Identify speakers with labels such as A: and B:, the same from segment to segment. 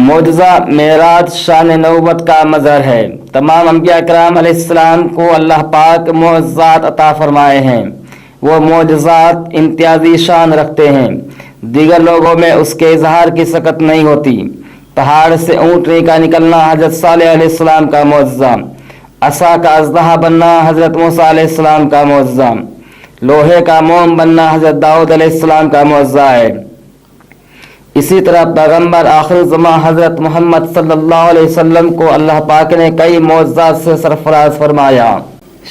A: معجزہ معراج شان نبوت کا مظہر ہے۔ تمام انبیاء کرام علیہ السلام کو اللہ پاک معجزات عطا فرمائے ہیں۔ وہ معجزات امتیازی شان رکھتے ہیں، دیگر لوگوں میں اس کے اظہار کی سکت نہیں ہوتی۔ پہاڑ سے اونٹنی کا نکلنا حضرت صالح علیہ السلام کا معجزہ، عصا کا اژدہا بننا حضرت موسیٰ علیہ السلام کا معجزہ، لوہے کا موم بننا حضرت داؤد علیہ السلام کا معجزہ ہے۔ اسی طرح پیغمبر آخر زمان حضرت محمد صلی اللہ علیہ وسلم کو اللہ پاک نے کئی معجزات سے سرفراز فرمایا۔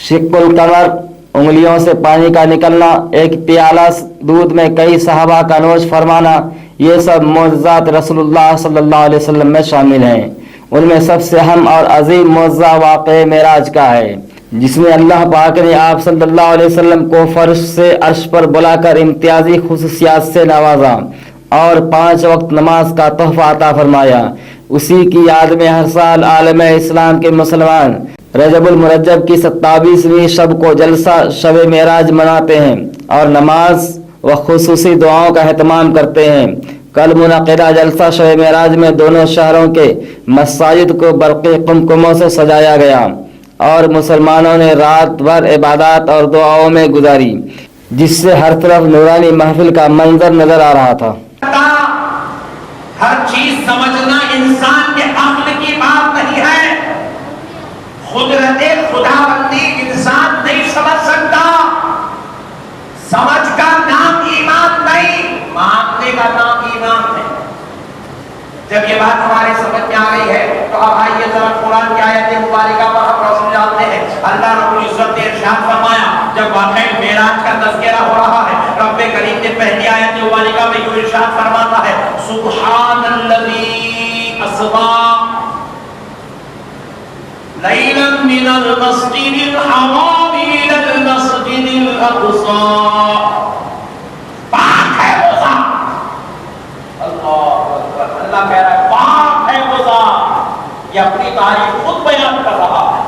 A: شق القمر، انگلیوں سے پانی کا نکلنا، ایک پیالہ دودھ میں کئی صحابہ کا نوش فرمانا، یہ سب معجزات رسول اللہ صلی اللہ علیہ وسلم میں شامل ہیں۔ ان میں سب سے اہم اور عظیم معجزہ واقعہ معراج کا ہے، جس میں اللہ پاک نے آپ صلی اللہ علیہ وسلم کو فرش سے عرش پر بلا کر امتیازی خصوصیات سے نوازا اور 5 وقت نماز کا تحفہ عطا فرمایا۔ اسی کی یاد میں ہر سال عالم اسلام کے مسلمان رجب المرجب کی 27ویں شب کو جلسہ شب معراج مناتے ہیں اور نماز و خصوصی دعاؤں کا اہتمام کرتے ہیں۔ کل منعقدہ جلسہ شب معراج میں دونوں شہروں کے مساجد کو برقی قمقموں سے سجایا گیا اور مسلمانوں نے رات بھر عبادات اور دعاؤں میں گزاری، جس سے ہر طرف نورانی محفل کا منظر نظر آ رہا تھا۔
B: ہر چیز سمجھنا انسان کے عقل کی بات نہیں ہے، قدرت خداوندی انسان نہیں سمجھ سکتا۔ سمجھ کا نام ایمان نہیں، ماننے کا نام ایمان ہے۔ جب یہ بات ہمارے سمجھ میں آ گئی ہے تو اب آئیے ذرا قرآن کی آیت مبارکہ پر ہم روشنی ڈالتے ہیں۔ اللہ رب العزت نے ارشاد فرمایا، جب واقعہ معراج کا تذکرہ ہو رہا ہے، رب کریم نے پہلی آیت مبارکہ میں یہ ارشاد فرماتا ہے، سبحان الذی اسری لیلا من المسجد الحرام الی المسجد الاقصی۔ پاک ہے وہ ذات، اللہ کہہ رہا ہے پاک ہے وہ ذات، یہ اپنی تعریف خود بیان کر رہا ہے۔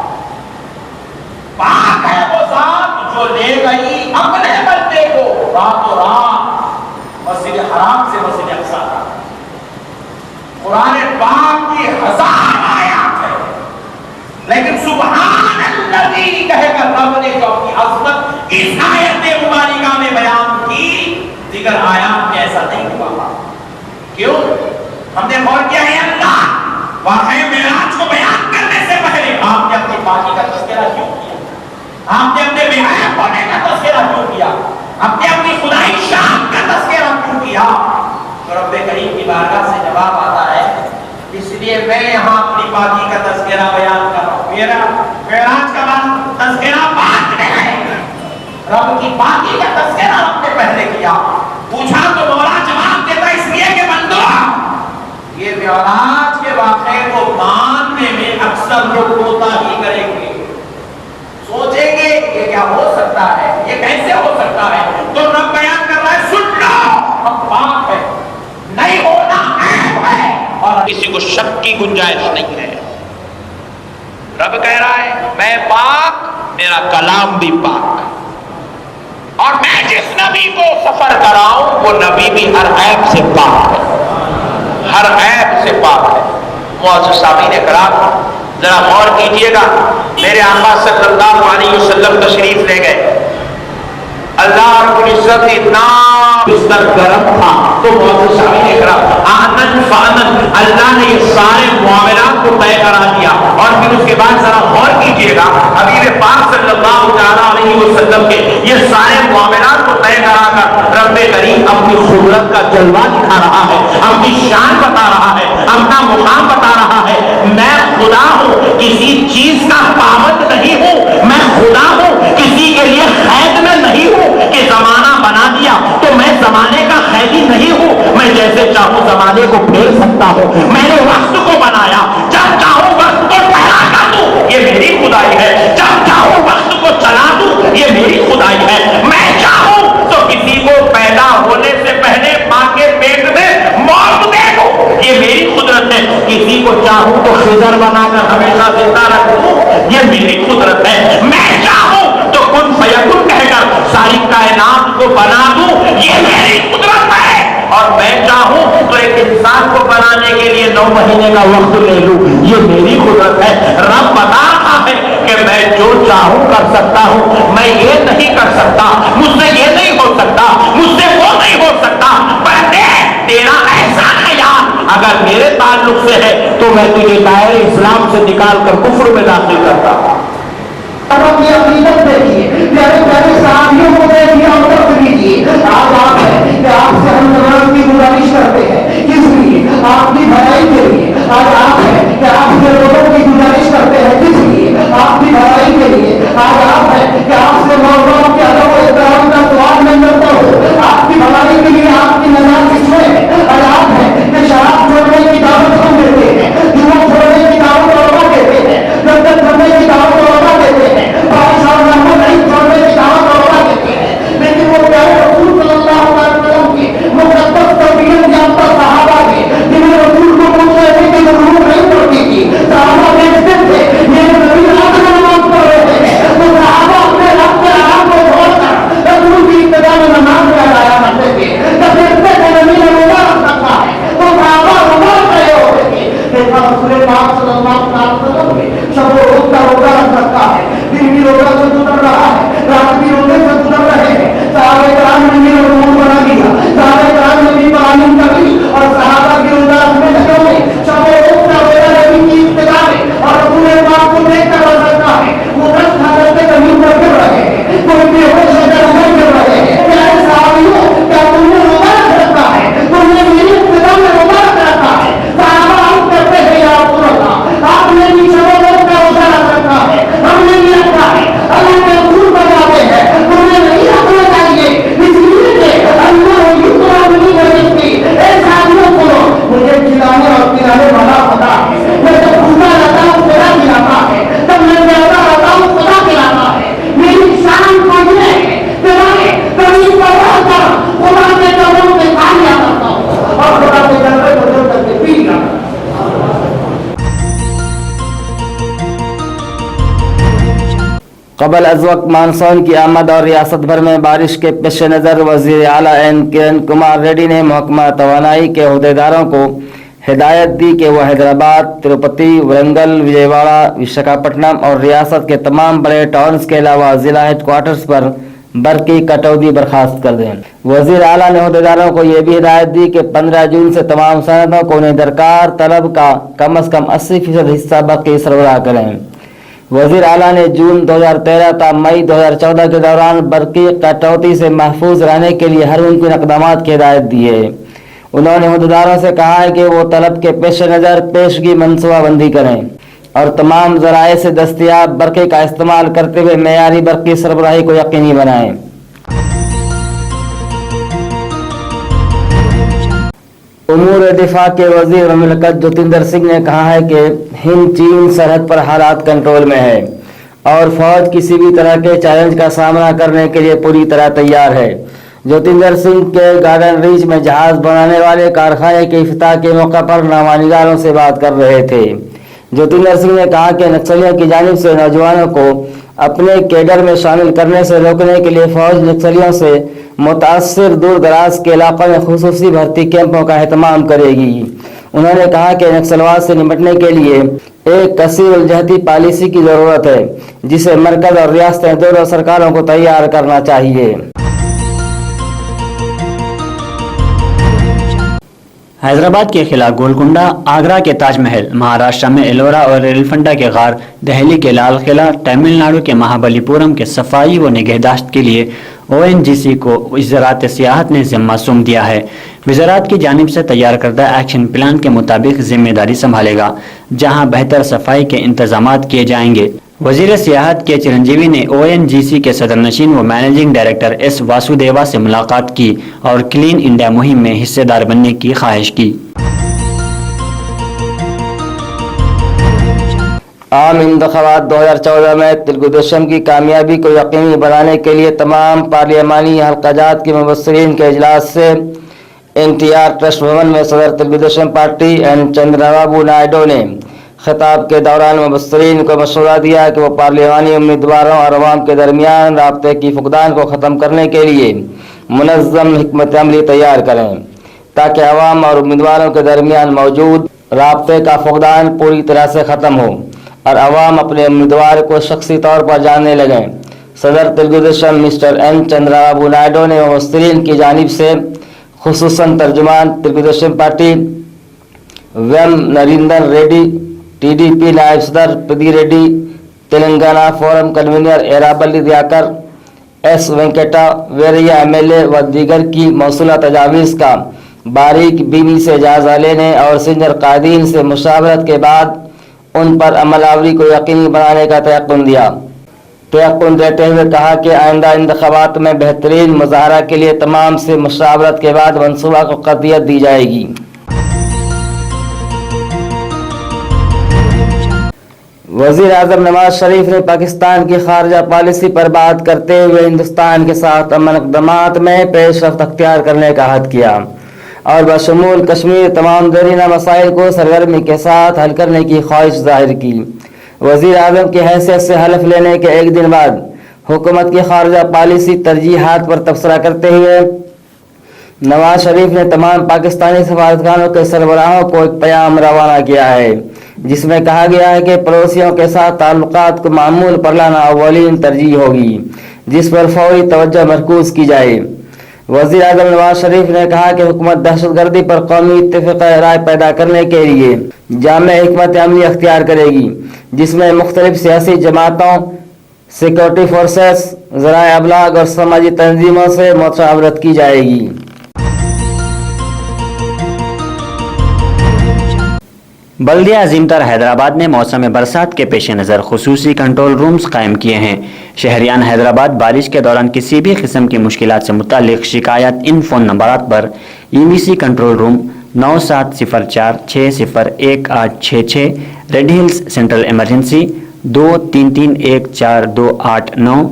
B: پاک ہے وہ ذات جو لے گئی اپنے بندے کو راتوں رات مسجد حرام سے مسجد اقصی تک۔ قرآن پاک کی 1000 آیات ہے، لیکن سبحان الذی کہہ کر رب نے جو اپنی عظمت اس آیت مبارکہ میں بیان کی، دیگر آیات میں ایسا نہیں ہوا۔ کیوں؟ ہم نے غور کیا ہے، اللہ واقعہ معراج کو بیان کرنے سے پہلے آپ نے اپنی پاکی کا تذکرہ کیوں کیا؟ آپ نے اپنے بغیر ہونے کا تذکرہ کیوں کیا؟ آپ نے اپنی خدائی شان کا تذکرہ کیوں کیا؟ تو رب کریم کی بارگاہ سے جواب آتا ہے، اس لیے میں یہاں اپنی پاکی کا تذکرہ بیان کر رہا ہوں۔ میرا معراج کا تذکرہ بعد میں ہے، رب کی پاکی کا تذکرہ رب نے پہلے کیا۔ پوچھا تو مولا جواب دیتا، اس لیے کہ بندو یہ معراج کے واقعے کو ماننے میں اکثر لوگ کوتاہی کریں گے، سوچیں گے یہ کیا ہو سکتا ہے، یہ کیسے ہو سکتا ہے۔ تو رب بیان کر رہا ہے، سن لو، ہم پاک ہے، نہیں ہونا عیب ہے اور کسی کو شک کی گنجائش نہیں ہے۔ رب کہہ رہا ہے میں پاک، میرا کلام بھی پاک، اور میں جس نبی کو سفر کراؤں وہ نبی بھی ہر عیب سے پاک ہے، ہر عیب سے پاک ہے۔ معزز سامعین اکرام، ذرا غور کیجئے گا، میرے آقا صلی اللہ علیہ وسلم تشریف لے گئے، اللہ رب العزت اتنا بستر گرم تھا تو معزز سامعین اکرام آنن فانن اللہ نے یہ سارے معاملات کو طے کرا دیا۔ اور پھر اس کے بعد ذرا غور کیجئے گا، حبیب پاک صلی اللہ علیہ وسلم کے یہ سارے معاملات کو طے کرا کر رب کریم اپنی قدرت کا جلوہ دکھا رہا ہے، اپنی شان بتا رہا ہے، اپنا مقام بتا رہا ہے۔ میں خدا ہوں، کسی چیز کا پابند نہیں ہوں، میں خدا ہوں، کسی کے لیے قید میں نہیں ہوں کہ زمانہ بنا دیا تو میں زمانے کا قیدی نہیں ہوں، میں جیسے چاہوں زمانے کو پھیر سکتا ہوں۔ میں نے وقت کو بنایا، جب چاہوں وقت کو ٹھہرا کر دوں، یہ میری خدائی ہے، جب چاہوں وقت کو چلا دوں، یہ میری خدائی ہے۔ میں چاہوں تو کسی کو پیدا ہونے سے پہلے ماں کے پیٹ میں موت دے دوں، یہ میری قدرت ہے۔ کسی کو چاہوں تو خضر بنا کر ہمیشہ زندہ رکھ دوں، یہ میری قدرت ہے۔ میں چاہوں تو کن فیکن کہہ کر ساری کائنات کو بنا دوں، یہ میری قدرت ہے۔ اور میں چاہوں تو ایک انسان को बनाने के लिए 9 महीने का वक्त ले लूं, ये मेरी कुदरत है। रब बता रहा है कि मैं जो चाहूं कर सकता हूं, मैं ये नहीं कर सकता, मुझसे ये नहीं हो सकता, मुझसे वो नहीं हो सकता। बंदे तेरा एहसान है यार, अगर मेरे ताल्लुक से है तो मैं तुझे दायरे इस्लाम से निकाल कर कुफ्र में दाखिल करता हूं।
C: अब अपनी अकीदत देखिए, प्यारे प्यारे साथियों को देखिए और वक्त दीजिए। आज आप है कि आपसे हम तमाम की गुजारिश करते हैं, किस लिए? आपकी भलाई के लिए। आज आप है कि आपसे लोगों की गुजारिश करते हैं, किस लिए? आपकी भलाई के लिए। आज आप है कि आपसे मौलवियों के अदब और एहतराम का सवाल मैं करता हूँ, आपकी भलाई के लिए। आपकी नजर किसमें है? आज आप है कि शराब छोड़ने की दावत हम देते हैं, जुआ छोड़ने की दावत और देते हैं, गंदक करने की दावत और देते हैं, लेकिन वो प्यारे रसूल सल्लल्लाहु अलैहि वसल्लम की मुकद्दस तबीयत जानता सहाबा थे, जिन्हें रसूल को पूछने की जरूरत नहीं पड़ती थी। सहाबा देखते थे मेरे नबी रात में नमाज पढ़ रहे हैं, तो सहाबा अपने रब के आराम को छोड़कर रसूल की इब्तिदा में नमाज में अदाया करते थे। जब देखते थे नबी ने रोजा रख रखा है तो सहाबा रोजा खड़े होते थे। देखा रसूल पाक सल्लल्लाहु अलैहि वसल्लम ने शब रोज का रोजा रख रखा है, दिन भी रोजा से गुजर रहा है, रात भी रोजे से गुजर रहे हैं। साहबे कराम ने भी रूल बना दिया, साहबे कराम ने भी तालीम कर ली और सहाबा की रोजा में लगे हुए शब रोज का रोजा नबी की इब्तिदा में और रसूल पाक को देखकर रख रखा है। वो रस खा करके जमीन पर गिर रहे हैं, कोई बेहोश होकर उधर गिर रहे हैं। प्यारे साहबियों, क्या तुमने रोजा रख रखा है? तुमने मेरी इब्तिदा में रोजा रख रखा है? सहाबा हम करते हैं या रसूल अल्लाह, आपने भी शब रोज का रोजा रख रखा है, हमने भी रखा है। अल्लाह के रसूल बताते हैं तुमने नहीं रखना चाहिए, इसलिए कि अल्लाह युक्रा नहीं बरसती। ऐसा साथियों सुनो, मुझे खिलाने और पिलाने वाला पता है। मैं जब भूखा रहता हूँ तेरा खिलाता है, तब मैं प्यासा रहता हूँ खुदा खिलाता है। मेरी शान को ये है कि मैं कभी पर रहकर खुदा के कदम पे खा लिया करता हूँ और खुदा के कदम पे बदल करके पी लिया करता हूँ।
A: कबल अज वक्त मानसून की आमद और रियासत भर में बारिश के पेश नज़र वज़ीर आला एन किरण कुमार रेड्डी ने महकमा तवानाई के अहदेदारों को हिदायत दी कि वह हैदराबाद, तिरुपति, वरंगल, विजयवाड़ा, विशाखापट्टनम और रियासत के तमाम बड़े टाउन्स के अलावा जिला हेडक्वार्टर्स पर बर्की कटौती बर्खास्त कर दें। वज़ीर आला ने अहदेदारों को यह भी हिदायत दी कि 15 जून से तमाम सनदों को उन्हें दरकार तलब का कम अज़ कम 80% हिस्सा बर्की सरबराह करें। वज़ीर आला ने जून 2013 ta मई 2014 के दौरान बर्की कटौती से महफूज रहने के लिए हर मुमकिन इक़दामात की हिदायत दी है। उन्होंने अहदेदारों से कहा है कि वो तलब के पेश नज़र पेशगी मनसूबाबंदी करें और तमाम ज़राए से दस्तयाब बर्की का इस्तेमाल करते हुए मेयारी बर्की सरबराही को यकीनी बनाएं। उमूर दिफा के वज़ीर मुमलिकत ज्योतिंदर सिंह ने कहा है कि हिंद चीन सरहद पर हालात कंट्रोल में है और फौज किसी भी तरह के चैलेंज का सामना करने के लिए पूरी तरह तैयार है। ज्योतिंदर सिंह के गार्डन रीच में जहाज बनाने वाले कारखाने के इफ्ताह के मौके पर नामानिगारों से बात कर रहे थे। ज्योतिंदर सिंह ने कहा कि नक्सलियों की जानिब से नौजवानों को अपने कैडर में शामिल करने से रोकने के लिए फौज नक्सलियों से मुतासिर दूर दराज के इलाकों में खुसूसी भर्ती कैंपों का एहतमाम करेगी। उन्होंने कहा कि नक्सलवाद से निपटने के लिए एक कसीर उलझती पॉलिसी की ज़रूरत है जिसे मरकज और रियासतें दोनों सरकारों को तैयार करना चाहिए।
D: हैदराबाद के किला गोलकुंडा, आगरा के ताजमहल, महाराष्ट्र में एलोरा और एलिफेंटा के गार, दिल्ली के लाल किला, तमिलनाडु के महाबलीपुरम के सफाई व निगहदाश्त के लिए ONGC को वज़ारत सियाहत ने जिम्मा सौंप दिया है। वज़ारत की जानिब से तैयार करदा एक्शन प्लान के मुताबिक जिम्मेदारी संभालेगा, जहां बेहतर सफाई के इंतजामात किए जाएंगे। वज़ीर सियाहत के चिरंजीवी ने ONGC के सदर नशीन व मैनेजिंग डायरेक्टर S वासुदेवा से मुलाकात की और क्लीन इंडिया मुहिम में हिस्सेदार बनने की ख्वाहिश की।
A: आम इंतखाबात 2014 में तेलुगुदेशम की कामयाबी को यकीनी बनाने के लिए तमाम पार्लियामानी हल्काजात के मुबस्सिरीन के इजलास से NTR ट्रस्ट भवन में सदर तेलुगुदेशम पार्टी एन चंद्रबाबू नायडू ने खिताब के दौरान मुबस्सिरीन को मशवरा दिया कि वो पार्लियामानी उम्मीदवारों और अवाम के दरमियान राब्ते की फुकदान को ख़त्म करने के लिए मुनज़्ज़म हिकमत अमली तैयार करें। ताकि अवाम और उम्मीदवारों के दरमियान मौजूद राब्ते का फुकदान पूरी तरह से ख़त्म हो और अवाम अपने उम्मीदवार को शख्सी तौर पर जानने लगें। सदर तेलुगुदेशम मिस्टर एन चंद्रबाबू नायडू ने मुमस्सिलीन की जानिब से खुसूसन तर्जुमान तेलुगुदेशम पार्टी वेम नरेंद्र रेड्डी, टीडीपी नायब सदर Padi Reddy, Telangana forum convener Errabelli Dayakar, S Venkata Veeraiah MLA व दीगर की मौसूला तजावीज़ का बारीक बीनी से जायजा लेने और सीनियर कायदीन से मुशावरत के बाद उन पर अमलावरी को यकीनी बनाने का तयक्कुन दिया। तयक्कुन देते हुए कहा कि आइंदा इंतखाबात में बेहतरीन मुजाहरा के लिए तमाम से मुशावरत के बाद मनसूबा को क़तियत दी जाएगी। वज़ीर आज़म नवाज शरीफ ने पाकिस्तान की खारजा पॉलिसी पर बात करते हुए हिंदुस्तान के साथ अमन इक़दामात में पेशरफ्त अख्तियार करने का अहद किया और बशमूल कश्मीर तमाम दरीना मसाइल को सरगर्मी के साथ हल करने की ख्वाहिश जाहिर की। वज़ीर आज़म की हैसियत से हलफ लेने के एक दिन बाद हुकूमत की खारजा पॉलिसी तरजीहात पर तबसरा करते हुए नवाज शरीफ ने तमाम पाकिस्तानी सफारतखानों के सरबराहों को एक पैगाम रवाना किया है, जिसमें कहा गया है कि पड़ोसियों के साथ ताल्लुकात को मामूल पर लाना अव्वलीन तरजीह होगी, जिस पर फौरी तवज्जो मरकूज की जाए। वज़ीर आज़म नवाज शरीफ ने कहा कि हुकूमत दहशतगर्दी पर कौमी इत्तेफाक राय पैदा करने के लिए जामे हिकमत अमली अख्तियार करेगी, जिसमें मुख्तलिफ सियासी जमातों, सिक्योरिटी फोर्सेस, ज़राए अबलाग और समाजी तंजीमों से मुशावरत की जाएगी।
D: बल्दिया अजीमतर हैदराबाद ने मौसम बरसात के पेश नज़र खुसूसी कंट्रोल रूम्स कायम किए हैं। शहरियान हैदराबाद बारिश के दौरान किसी भी किस्म की मुश्किलात से मुतालिक शिकायत इन फ़ोन नंबरात पर EBC control room 9704601866, red hills central emergency 23314289,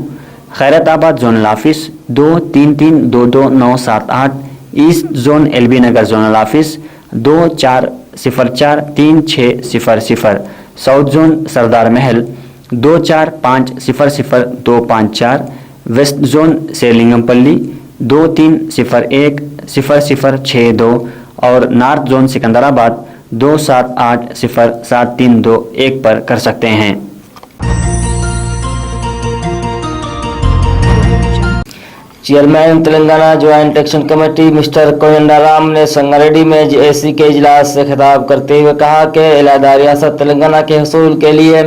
D: Khairatabad zonal office 23322978, east zone LB नगर जोनल ऑफिस 24043600, साउथ जोन सरदार महल 24500254, वेस्ट जोन शेरलिंगमपल्ली 23010062 और नॉर्थ जोन सिकंदराबाद 27807321 पर कर सकते हैं।
A: Chairman Telangana joint action committee mister Kodandaram ने संगारेड्डी में JAC के इजलास से खिताब करते हुए कहा कि इलादा रियासत तेलंगाना के हसूल के लिए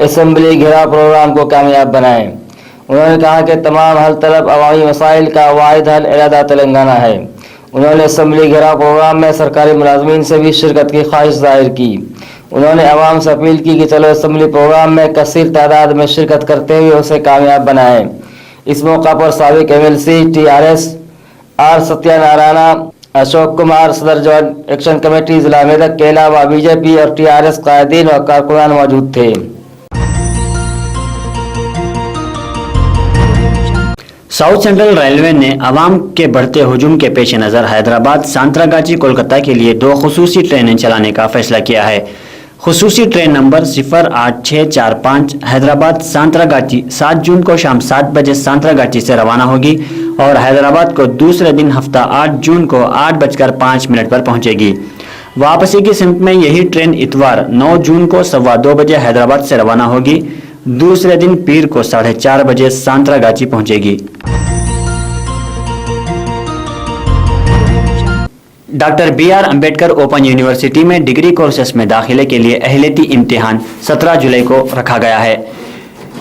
A: असम्बली घेराव प्रोग्राम को कामयाब बनाएं। उन्होंने कहा कि तमाम हल तलब अवामी मसाइल का वाहिद हल इलादा तेलंगाना है। उन्होंने असम्बली घेराव प्रोग्राम में सरकारी मुलाजमीन से भी शिरकत की ख्वाहिश जाहिर की। उन्होंने अवाम से अपील की कि चलो असम्बली प्रोग्राम में कसीर तादाद में शिरकत करते हुए उसे कामयाब बनाएं। इस मौका पर साबिक MLC TRS R सत्यानारायणा, Ashok Kumar सदर जॉइंट एक्शन कमेटी जिला मेदक के अलावा BJP और TRS कायदीन और कारकुनान मौजूद थे।
D: साउथ सेंट्रल रेलवे ने अवाम के बढ़ते हुजूम के पेश नज़र हैदराबाद सांतरागाची कोलकाता के लिए 2 खुसूसी ट्रेनें चलाने का फैसला किया है। खुसूसी ट्रेन नंबर 08645 हैदराबाद सांतरागाची 7 जून को शाम 7 बजे सांतरागाची से रवाना होगी और हैदराबाद को दूसरे दिन हफ्ता 8 जून को 8:05 पर पहुंचेगी। वापसी की सिमत में यही ट्रेन इतवार 9 जून को 2:15 बजे हैदराबाद से रवाना होगी। दूसरे दिन पीर को 4:30 बजे सांतरागाची पहुंचेगी। Doctor BR Ambedkar open university में डिग्री कोर्सेस में दाखिले के लिए अहलियती इम्तिहान 17 जुलाई को रखा गया है।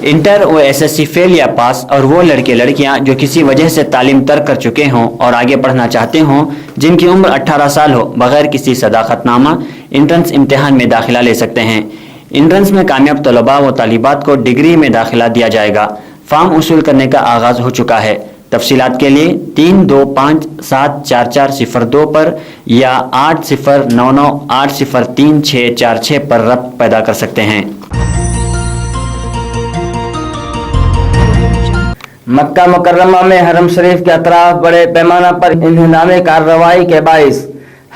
D: इंटर व SSC फेल या पास और वो लड़के लड़कियां जो किसी वजह से तालीम तर्क कर चुके हों और आगे पढ़ना चाहते हों, जिनकी उम्र 18 साल हो, बगैर किसी सदाकतनामा एंट्रेंस इम्तिहान में दाखिला ले सकते हैं। एंट्रेंस में कामयाब तलबा व तालिबात को डिग्री में दाखिला दिया जाएगा। फॉर्म वसूल करने का आगाज हो चुका है। तफसीलात के लिए 32574402 पर या 8099803646 पर रब्त पैदा कर सकते हैं।
A: मक्का मुकर्रमा में हरम शरीफ के अतराफ बड़े पैमाना पर इंहदामे कार्रवाई के बाइस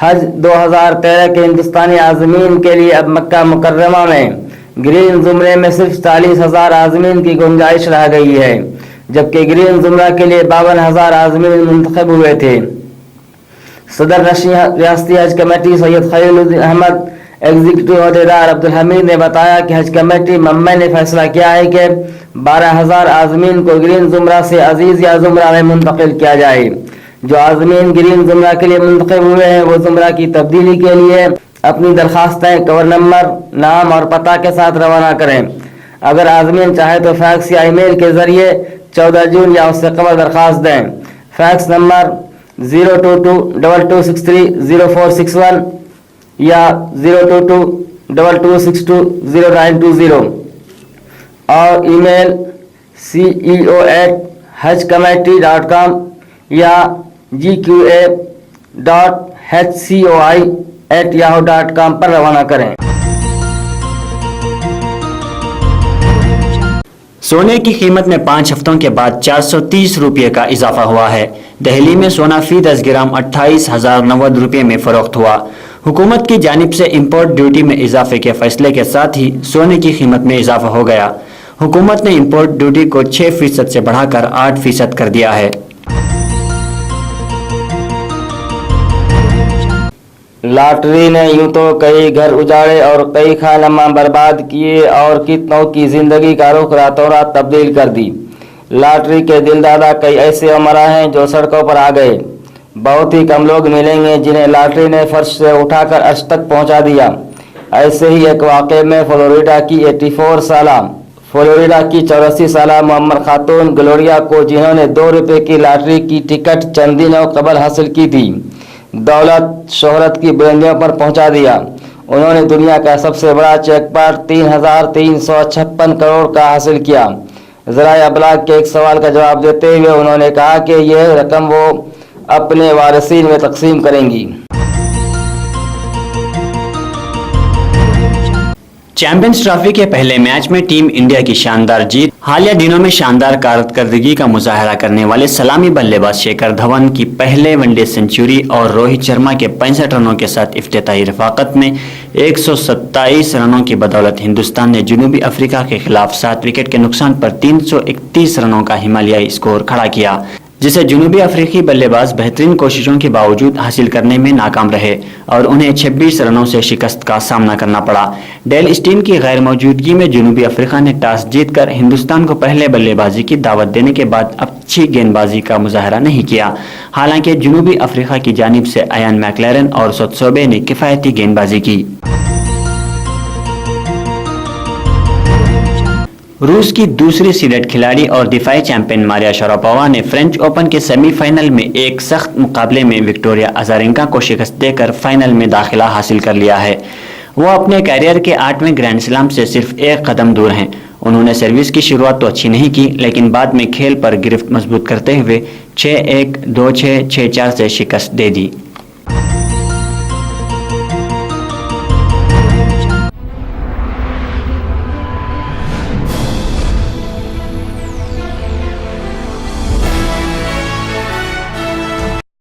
A: हज 2013 के हिंदुस्तानी आज़मीन के लिए अब मक्का मुकर्रमा में ग्रीन जुमरे में सिर्फ 40,000 आज़मीन की गुंजाइश रह गई है, जबकि ग्रीन जुमरा के लिए 52,000 आज़मीन मुंतखब हुए थे। सदर रियासती हज कमेटी सैयद खलील अहमद एग्जीक्यूटिव अहदेदार अब्दुल हमीद ने बताया कि हज कमेटी मम्मे ने फैसला किया है कि 12,000 आज़मीन को ग्रीन जुमरा से अजीज या जुमरा में मुंतकिल किया जाए। जो आज़मीन ग्रीन जुमरा के लिए मुंतखब हुए हैं वो जुमरा की तब्दीली के लिए अपनी दरखास्तें कवर नंबर, नाम और पता के साथ रवाना करें। अगर आज़मीन चाहे तो फैक्स या ईमेल के जरिए 14 जून या उससे कबल दरखास्त दें। फैक्स नंबर 022-2263-0461 या 022-2262-0920 और ईमेल ceo@hajcommittee.com या gqa.hcoi@yahoo.com पर रवाना करें।
D: सोने की कीमत में 5 हफ्तों के बाद 430 रुपये का इजाफा हुआ है। दिल्ली में सोना फी 10 ग्राम 28,090 रुपये में फरोख्त हुआ। हुकूमत की जानिब से इंपोर्ट ड्यूटी में इजाफे के फैसले के साथ ही सोने की कीमत में इजाफा हो गया। हुकूमत ने इंपोर्ट ड्यूटी को 6% से बढ़ाकर 8% कर दिया है।
A: लॉटरी ने यूं तो कई घर उजाड़े और कई खानमा बर्बाद किए और कितनों की जिंदगी का रुख रातों रात तब्दील कर दी। लॉटरी के दिलदादा कई ऐसे उमरा हैं जो सड़कों पर आ गए। बहुत ही कम लोग मिलेंगे जिन्हें लॉटरी ने फर्श से उठाकर अर्श तक पहुंचा दिया। ऐसे ही एक वाक़े में फ्लोरिडा की 84 साला मोहम्मद खातून ग्लोरिया को, जिन्होंने 2 रुपये की लॉटरी की टिकट चंद दिनों कबल हासिल की थी, दौलत शोहरत की बुलंदियों पर पहुंचा दिया। उन्होंने दुनिया का सबसे बड़ा चेकपॉट 3,356 करोड़ का हासिल किया। ज़राए अबलाग के एक सवाल का जवाब देते हुए उन्होंने कहा कि यह रकम वो अपने वारिसीन में तकसीम करेंगी।
D: चैंपियंस ट्रॉफी के पहले मैच में टीम इंडिया की शानदार जीत। हालिया दिनों में शानदार कारकर्दगी का मुजाहरा करने वाले सलामी बल्लेबाज शेखर धवन की पहले वनडे सेंचुरी और रोहित शर्मा के 65 रनों के साथ इफ्तिताई रफाकत में 127 रनों की बदौलत हिंदुस्तान ने जनूबी अफ्रीका के खिलाफ 7 विकेट के नुकसान पर 331 रनों का हिमालयाई स्कोर खड़ा किया, जिसे जनूबी अफ्रीकी बल्लेबाज बेहतरीन कोशिशों के बावजूद हासिल करने में नाकाम रहे और उन्हें 26 रनों से शिकस्त का सामना करना पड़ा। डेल स्टीन की गैर मौजूदगी में जनूबी अफ्रीका ने टॉस जीतकर हिंदुस्तान को पहले बल्लेबाजी की दावत देने के बाद अच्छी गेंदबाजी का मुजाहरा नहीं किया। हालांकि जनूबी अफ्रीका की जानिब से आयन मैकलैरन और सोत्सोबे ने किफायती गेंदबाजी की। रूस की दूसरी सीडेड खिलाड़ी और दिफाई चैंपियन मारिया शारापोवा ने फ्रेंच ओपन के सेमीफाइनल में एक सख्त मुकाबले में विक्टोरिया अजारेंका को शिकस्त देकर फाइनल में दाखिला हासिल कर लिया है। वो अपने कैरियर के 8वें ग्रैंड स्लैम से सिर्फ एक कदम दूर हैं। उन्होंने सर्विस की शुरुआत तो अच्छी नहीं की, लेकिन बाद में खेल पर गिरफ्त मजबूत करते हुए 6-1, 2-6, 6-4 से शिकस्त दे दी।